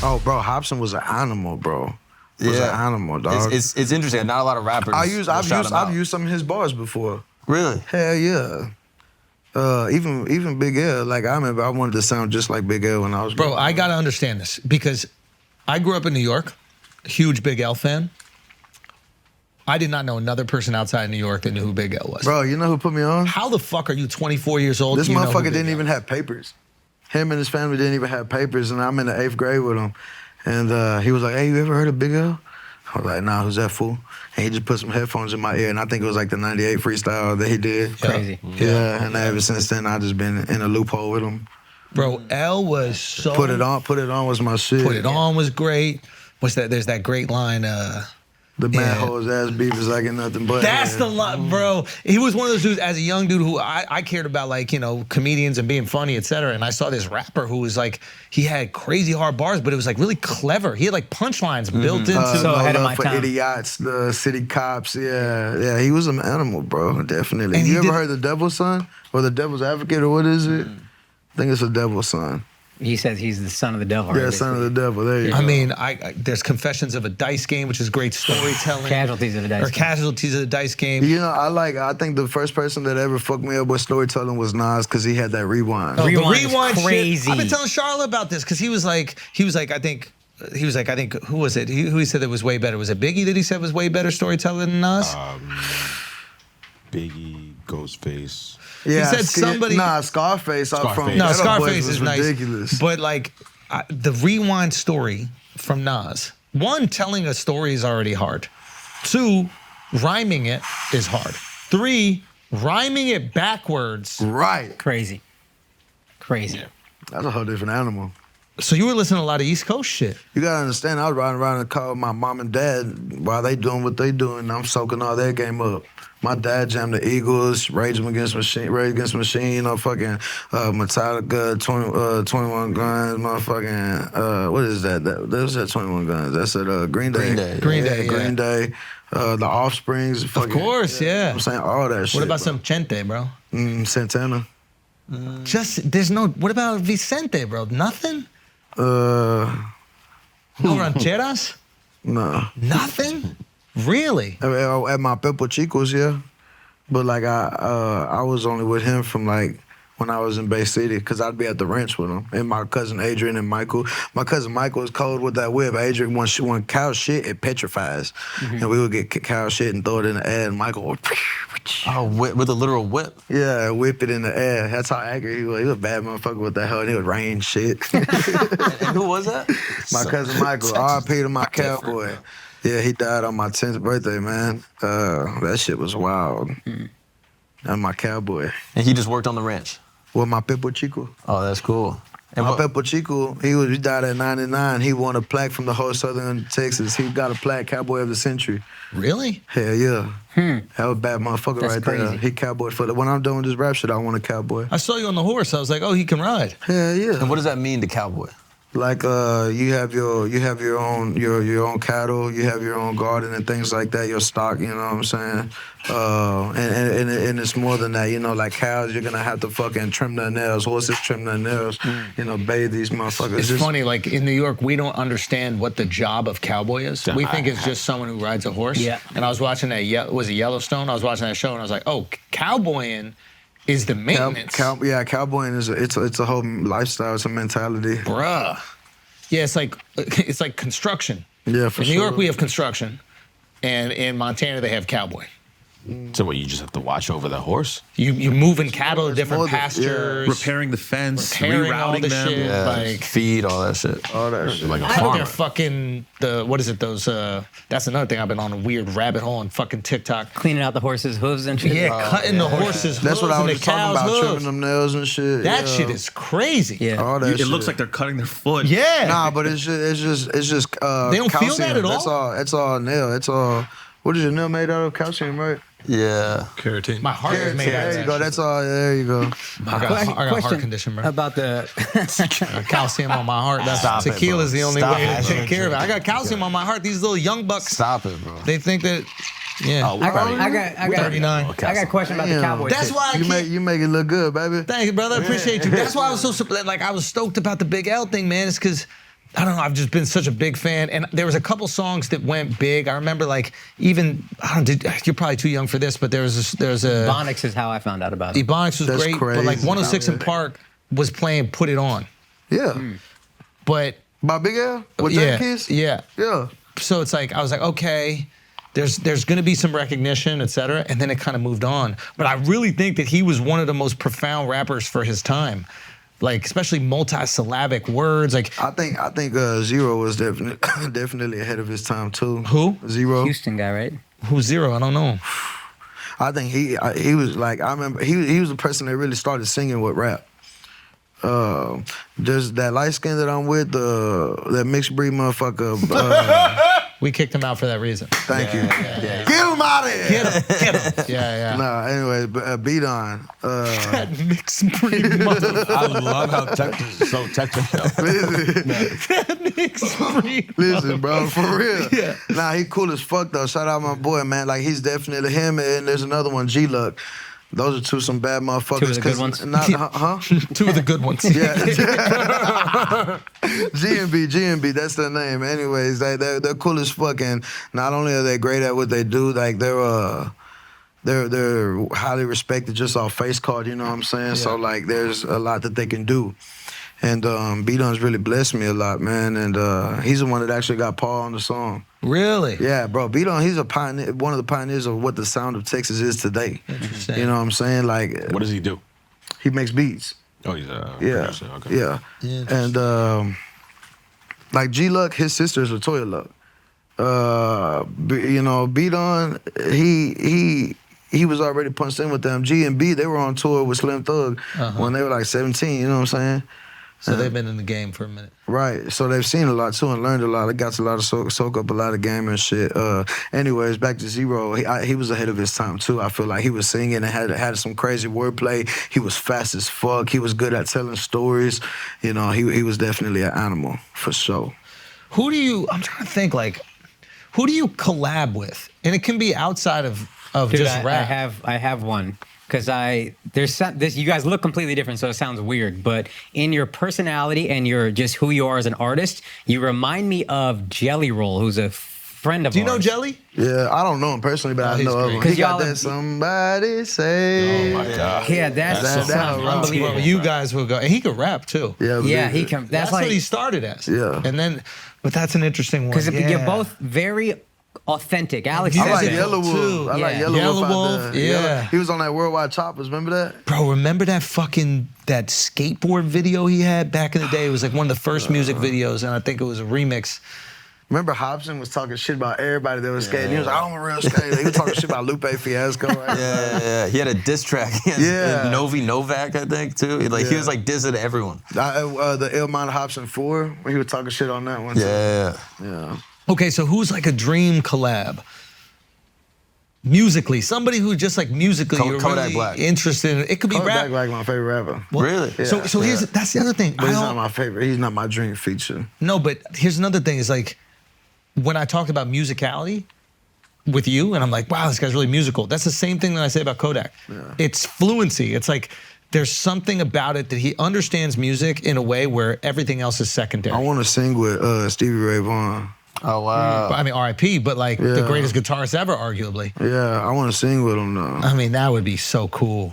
Oh, bro, Hobson was an animal, bro. Was an animal, dog. It's interesting. Not a lot of rappers. I've used some of his bars before. Really? Hell yeah. Even Big L. Like I remember, I wanted to sound just like Big L when I was. Bro, I gotta understand this because I grew up in New York, huge Big L fan. I did not know another person outside of New York that knew who Big L was. Bro, you know who put me on? How the fuck are you 24 years old? This motherfucker didn't even have papers. Him and his family didn't even have papers, and I'm in the 8th grade with him. And he was like, hey, you ever heard of Big L? I was like, nah, who's that fool? And he just put some headphones in my ear, and I think it was like the 98 freestyle that he did. Crazy. Yeah, and ever since then, I just been in a loophole with him. Bro, L was so... Put It On was my shit. Put It On was great. What's that? There's that great line, the man hoes ass beef is like nothing but. That's the line, bro. He was one of those dudes as a young dude who I cared about, like, you know, comedians and being funny, et cetera. And I saw this rapper who was like, he had crazy hard bars, but it was like really clever. He had like punchlines built into So ahead of my for time. Idiots, the City Cops, yeah, he was an animal, bro, definitely. And you ever heard The Devil's Son or The Devil's Advocate or what is it? I think it's The Devil's Son. He says he's the son of the devil. Yeah, right, Son of the Devil. There you go. I mean, there's Confessions of a Dice Game, which is great storytelling. Casualties of a Dice Or Game. Casualties of the Dice Game. You know, I think the first person that ever fucked me up with storytelling was Nas because he had that rewind. Oh, Rewind the is rewind crazy. shit. I've been telling Charlotte about this because he was like, I think, who was it? Who he said that was way better? Was it Biggie that he said was way better storyteller than Nas? Biggie, Ghostface. Yeah, he said somebody. Nah, Scarface. Scarface. No, That Scarface was is ridiculous. nice. But like, the rewind story from Nas. 1, telling a story is already hard. 2, rhyming it is hard. 3, rhyming it backwards. Right. Crazy. That's a whole different animal. So you were listening to a lot of East Coast shit. You gotta understand, I was riding around in the car with my mom and dad while they doing what they doing, and I'm soaking all their game up. My dad jammed the Eagles, Rage Against the Machine, you know, fucking Metallica, 21 Guns, motherfucking, what is that? That was at 21 Guns. That's at Green Day. Green Day, Green Day. The Offsprings. Of course, yeah. I'm saying all that shit. What about bro. some Chente, bro? Santana. What about Vicente, bro? Nothing? No. No rancheras? Nothing? Really? At my Pepo Chicos, yeah. But like I was only with him from like when I was in Bay City, because I'd be at the ranch with him. And my cousin Adrian and Michael. My cousin Michael is cold with that whip. Adrian, when cow shit, it petrifies. And we would get cow shit and throw it in the air, and Michael would... Oh, with a literal whip? Yeah, whip it in the air. That's how accurate he was. He was a bad motherfucker with that hoe, and he would rain shit. And who was that? My cousin Michael, R.I.P. to my cowboy. Yeah, he died on my 10th birthday, man. That shit was wild. And my cowboy. And he just worked on the ranch? With my Pepo Chico. Oh, that's cool. And my Pepo Chico, he died at 99. He won a plaque from the whole Southern Texas. He got a plaque, Cowboy of the Century. Really? Hell yeah. That was a bad motherfucker That's right crazy. there. He cowboyed for the. When I'm doing this rap shit, I want a cowboy. I saw you on the horse. I was like, oh, he can ride. Hell yeah. And what does that mean to cowboy? Like you have your own cattle, you have your own garden and things like that, your stock, you know what I'm saying? And it's more than that, you know, like cows, you're gonna have to fucking trim their nails, horses trim their nails, you know, bathe these motherfuckers. It's funny, like in New York, we don't understand what the job of cowboy is. We think it's just someone who rides a horse. Yeah. And I was watching was it Yellowstone? I was watching that show and I was like, oh, cowboying is the maintenance. Cowboying is it's a whole lifestyle, it's a mentality. Bruh. Yeah, it's like construction. Yeah, for In sure. New York, we have construction. And in Montana, they have cowboy. So what, you just have to watch over the horse? You moving cattle to more different than- yeah. pastures. Repairing the fence, Repairing all rerouting the them. shit. Yeah, Like, feed, all that shit. All that shit. Like a I think farmer. they're fucking what is it? Those that's another thing. I've been on a weird rabbit hole on fucking TikTok. Cleaning out the horse's hooves and shit. Yeah, cutting the horses' That's what hooves I and was the talking cows' about, hooves. trimming them nails and shit. That yeah. shit is crazy. Yeah. All that It shit. looks like they're cutting their foot. Yeah. Nah, but it's just They don't feel calcium. that at all? It's all nail. It's all. What is your nail made out of? Calcium, right? Yeah. Keratin. My heart is made out of There you that go. shit. That's all. There you go. I got a heart Question condition, bro. about the Calcium on my heart. Stop it, Tequila's bro. the only Stop way it, to bro. take care of it. I got calcium on my heart. These little young bucks, Stop it, bro. they think that, yeah. Oh, I got 39. I got a question about the Damn. cowboy. That's shit. why I can't. You make it look good, baby. Thank you, brother. I appreciate you. That's why I was so like I was stoked about the Big L thing, man. It's because I don't know. I've just been such a big fan, and there was a couple songs that went big. I remember, like, even I don't. You're probably too young for this, but there's a Ebonics is how I found out about it. Ebonics was That's great, but like crazy. 106 in Park was playing "Put It On," Yeah. but By Big L? With yeah, that kiss? yeah. Yeah. So it's like I was like, okay, there's going to be some recognition, et cetera, and then it kind of moved on. But I really think that he was one of the most profound rappers for his time. Like, especially multi-syllabic words. Like, I think Zero was definitely ahead of his time too. Who? Zero. Houston guy, right? who's Zero? I don't know. I think he was like, I remember he was the person that really started singing with rap. There's that light skin that I'm with, that mixed breed motherfucker. We kicked him out for that reason. Thank you. Get him out of here. Get him. Yeah. Nah, anyway, Beat On. That mixed breed motherfucker. I love how Texas is so Texan. That mixed breed. Listen, bro, for real. Yeah. Nah, he cool as fuck though. Shout out my boy, man. Like he's definitely him, and there's another one, G-Luck. Those are some bad motherfuckers. Two of the good ones? Huh? Two of the good ones. Yeah. G&B, that's their name. Anyways, they're cool as fuck, and not only are they great at what they do, like they're highly respected just off face card, you know what I'm saying? Yeah. So like there's a lot that they can do. And B-Don's really blessed me a lot, man. And he's the one that actually got Paul on the song. Really? Yeah, bro. B-Don, he's a pioneer, one of the pioneers of what the sound of Texas is today. Interesting. You know what I'm saying? Like, What does he do? he makes beats. Oh, he's a Yeah, producer. Okay. yeah. And like G-Luck, his sister's Latoya Luck. You know, B-Don, he was already punched in with them. G&B, they were on tour with Slim Thug when they were like 17, you know what I'm saying? So they've been in the game for a minute. Right, so they've seen a lot too and learned a lot. They got a lot of soak up a lot of game and shit. Anyways, back to Zero. He was ahead of his time too. I feel like he was singing and had some crazy wordplay. He was fast as fuck. He was good at telling stories. You know, he was definitely an animal for sure. I'm trying to think, like, who do you collab with? And it can be outside of Dude, just rap. I have one. Because you guys look completely different, so it sounds weird. But in your personality and your just who you are as an artist, you remind me of Jelly Roll, who's a friend of ours. Do you know Jelly? Yeah, I don't know him personally, but I he's know of great. him. 'Cause He got y'all that somebody say. Oh my God. Yeah, that That's sounds so unbelievable. Well, you guys will go. And he could rap too. Yeah, Yeah, believe he it. can. That's That's what he like started as. Yeah. And then, but that's an interesting one. because Yeah. you're both very authentic. Alex I I says like it. Yellow Wolf. too. I like Yeah. Yellow Yellow Wolf. Wolf, out there. yeah. He was on that Worldwide Choppers. Remember that? Bro, remember that skateboard video he had back in the day? It was like one of the first music videos, and I think it was a remix. Remember Hobson was talking shit about everybody that was skating. He was like, I'm a real skater. He was talking shit about Lupe Fiasco. Right? Yeah. He had a diss track. Yeah. Novi Novak, I think, too. Like, he was like dissing everyone. The Illmind Hobson 4, when he was talking shit on that one. Yeah. Yeah. Okay, so who's like a dream collab? Musically, somebody who just like musically you're Kodak really Black. interested in. It could be Kodak rap. Black, my favorite rapper. Well, Really? So Yeah. that's the other thing. But he's I not don't- my favorite. He's not my dream feature. No, but here's another thing is like when I talked about musicality with you and I'm like, wow, this guy's really musical. That's the same thing that I say about Kodak. It's fluency. It's like there's something about it that he understands music in a way where everything else is secondary. I want to sing with Stevie Ray Vaughan. Oh, wow. I mean, R.I.P., but like the Yeah. greatest guitarist ever, arguably. Yeah, I want to sing with him though. I mean, that would be so cool.